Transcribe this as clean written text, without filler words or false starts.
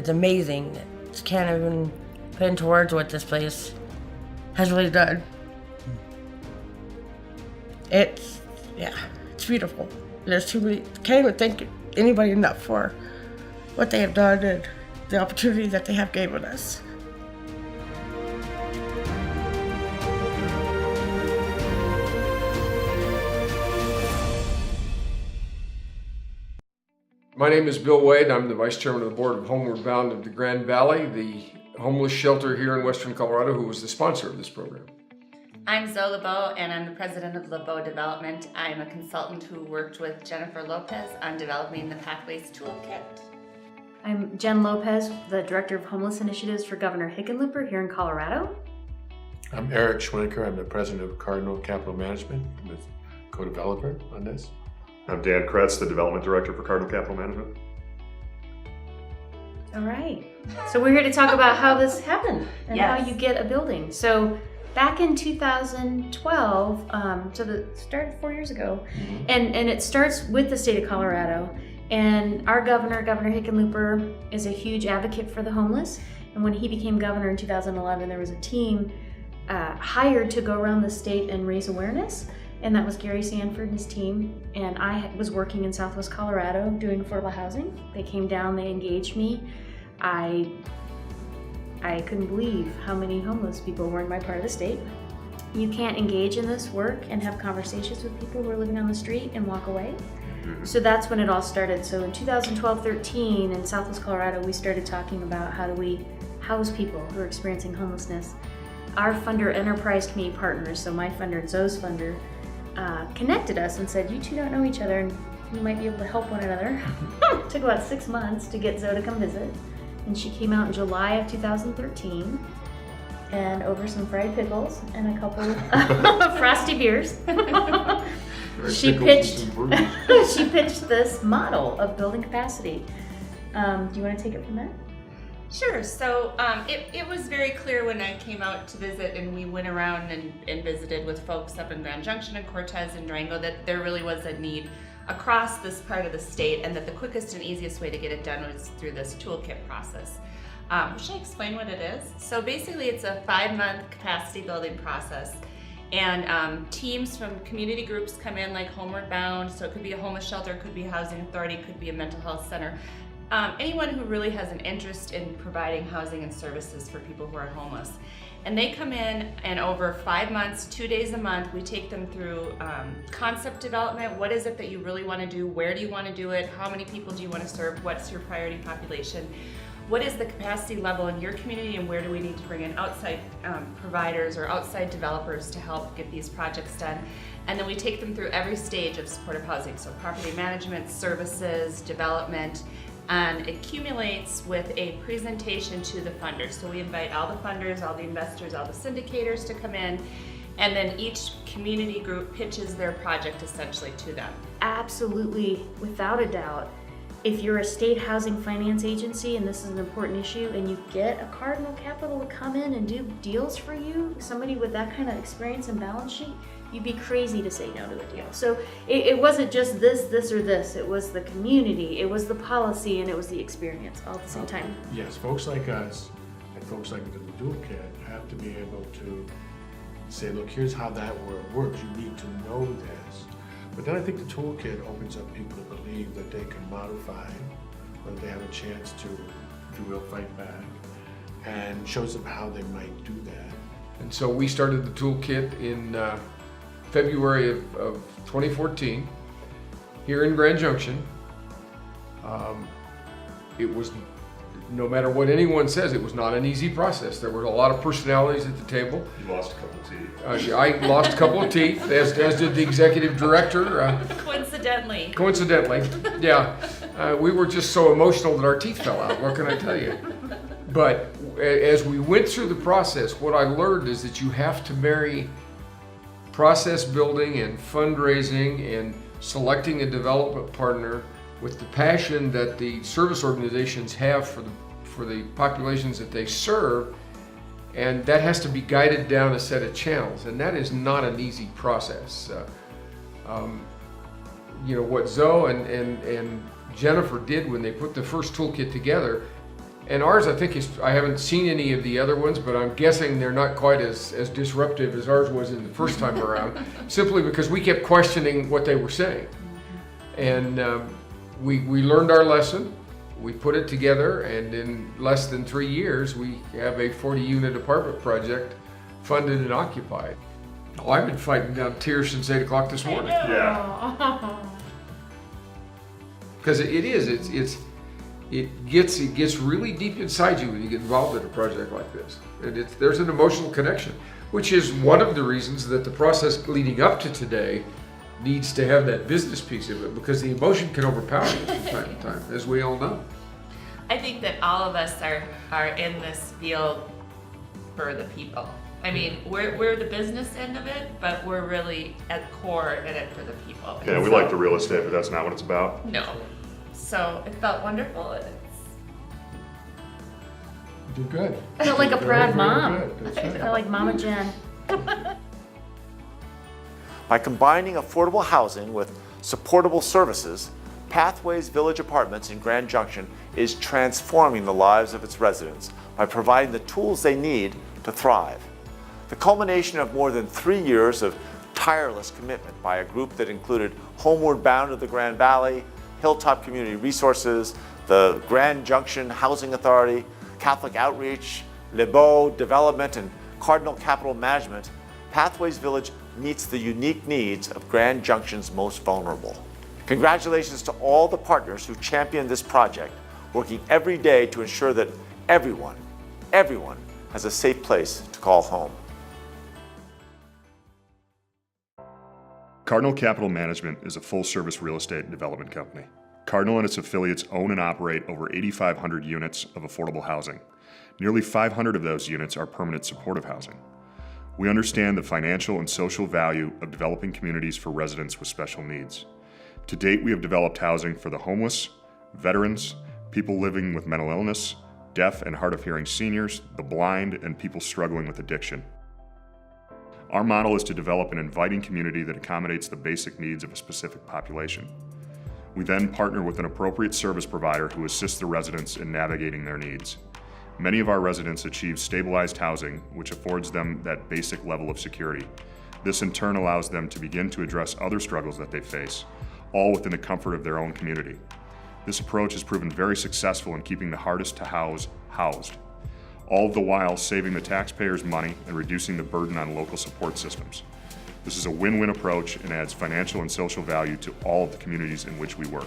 it's amazing. Just can't even put into words what this place has really done. It's beautiful. There's too many, can't even thank anybody enough for what they have done and the opportunity that they have given us. My name is Bill Wade. I'm the Vice Chairman of the Board of Homeward Bound of the Grand Valley, the homeless shelter here in Western Colorado, who was the sponsor of this program. I'm Zoe LeBeau, and I'm the president of LeBeau Development. I'm a consultant who worked with Jennifer Lopez on developing the Pathways Toolkit. I'm Jen Lopez, the Director of Homeless Initiatives for Governor Hickenlooper here in Colorado. I'm Eric Schwinker. I'm the president of Cardinal Capital Management. I'm the co-developer on this. I'm Dan Kretz, the development director for Cardinal Capital Management. All right. So we're here to talk about how this happened and Yes. how you get a building. So back in 2012, so it started 4 years ago, and it starts with the state of Colorado. And our Governor Hickenlooper, is a huge advocate for the homeless. And when he became governor in 2011, there was a team hired to go around the state and raise awareness. And that was Gary Sanford and his team. And I was working in Southwest Colorado doing affordable housing. They came down, they engaged me. I couldn't believe how many homeless people were in my part of the state. You can't engage in this work and have conversations with people who are living on the street and walk away. So that's when it all started. So in 2012-13 in Southwest Colorado, we started talking about how do we house people who are experiencing homelessness. Our funder, Enterprise Community Partners, so my funder and Zoe's funder, connected us and said, you two don't know each other and you might be able to help one another. It took about 6 months to get Zoe to come visit. And she came out in July of 2013 and over some fried pickles and a couple of frosty beers. She pitched this model of building capacity. Do you want to take it from there? Sure. So it was very clear when I came out to visit and we went around and visited with folks up in Grand Junction and Cortez and Durango that there really was a need across this part of the state and that the quickest and easiest way to get it done was through this toolkit process. Should I explain what it is? So basically it's a 5-month capacity building process. And teams from community groups come in like Homeward Bound, so it could be a homeless shelter, it could be a housing authority, it could be a mental health center. Anyone who really has an interest in providing housing and services for people who are homeless. And they come in and over 5 months, 2 days a month, we take them through concept development. What is it that you really want to do? Where do you want to do it? How many people do you want to serve? What's your priority population? What is the capacity level in your community and where do we need to bring in outside providers or outside developers to help get these projects done? And then we take them through every stage of supportive housing, so property management, services, development, and it accumulates with a presentation to the funders. So we invite all the funders, all the investors, all the syndicators to come in, and then each community group pitches their project essentially to them. Absolutely, without a doubt. If you're a state housing finance agency and this is an important issue and you get a Cardinal Capital to come in and do deals for you, somebody with that kind of experience and balance sheet, you'd be crazy to say no to a deal. So it wasn't just this or this, it was the community, it was the policy, and it was the experience all at the same time. Yes, folks like us and folks like the Toolkit have to be able to say, look, here's how that works. You need to know this. But then I think the Toolkit opens up people to believe that they can modify, or that they have a chance to, if you will, fight back, and shows them how they might do that. And so we started the toolkit in February of 2014 here in Grand Junction. It was, no matter what anyone says, it was not an easy process. There were a lot of personalities at the table. You lost a couple of teeth. I lost a couple of teeth, as did the executive director. Coincidentally, yeah. We were just so emotional that our teeth fell out. What can I tell you? But as we went through the process, what I learned is that you have to marry process building and fundraising and selecting a development partner with the passion that the service organizations have for the populations that they serve, and that has to be guided down a set of channels, and that is not an easy process. You know, what Zoe and Jennifer did when they put the first toolkit together, And ours, I think, I haven't seen any of the other ones, but I'm guessing they're not quite as disruptive as ours was in the first time around, simply because we kept questioning what they were saying. And we learned our lesson, we put it together, and in less than 3 years, we have a 40-unit apartment project funded and occupied. Oh, I've been fighting down tears since 8 o'clock this morning. Yeah. Because it gets really deep inside you when you get involved in a project like this. And there's an emotional connection, which is one of the reasons that the process leading up to today needs to have that business piece of it, because the emotion can overpower you from time to time, as we all know. I think that all of us are in this field for the people. I mean, we're the business end of it, but we're really at core in it for the people. Yeah, we like the real estate, but that's not what it's about. No. So it felt wonderful. You did good. I felt like a proud mom. That's I right. felt like Mama Jen. By combining affordable housing with supportable services, Pathways Village Apartments in Grand Junction is transforming the lives of its residents by providing the tools they need to thrive. The culmination of more than 3 years of tireless commitment by a group that included Homeward Bound of the Grand Valley, Hilltop Community Resources, the Grand Junction Housing Authority, Catholic Outreach, LeBeau Development, and Cardinal Capital Management, Pathways Village meets the unique needs of Grand Junction's most vulnerable. Congratulations to all the partners who championed this project, working every day to ensure that everyone has a safe place to call home. Cardinal Capital Management is a full-service real estate and development company. Cardinal and its affiliates own and operate over 8,500 units of affordable housing. Nearly 500 of those units are permanent supportive housing. We understand the financial and social value of developing communities for residents with special needs. To date, we have developed housing for the homeless, veterans, people living with mental illness, deaf and hard of hearing seniors, the blind, and people struggling with addiction. Our model is to develop an inviting community that accommodates the basic needs of a specific population. We then partner with an appropriate service provider who assists the residents in navigating their needs. Many of our residents achieve stabilized housing, which affords them that basic level of security. This in turn allows them to begin to address other struggles that they face, all within the comfort of their own community. This approach has proven very successful in keeping the hardest to house housed, all the while saving the taxpayers money and reducing the burden on local support systems. This is a win-win approach and adds financial and social value to all of the communities in which we work.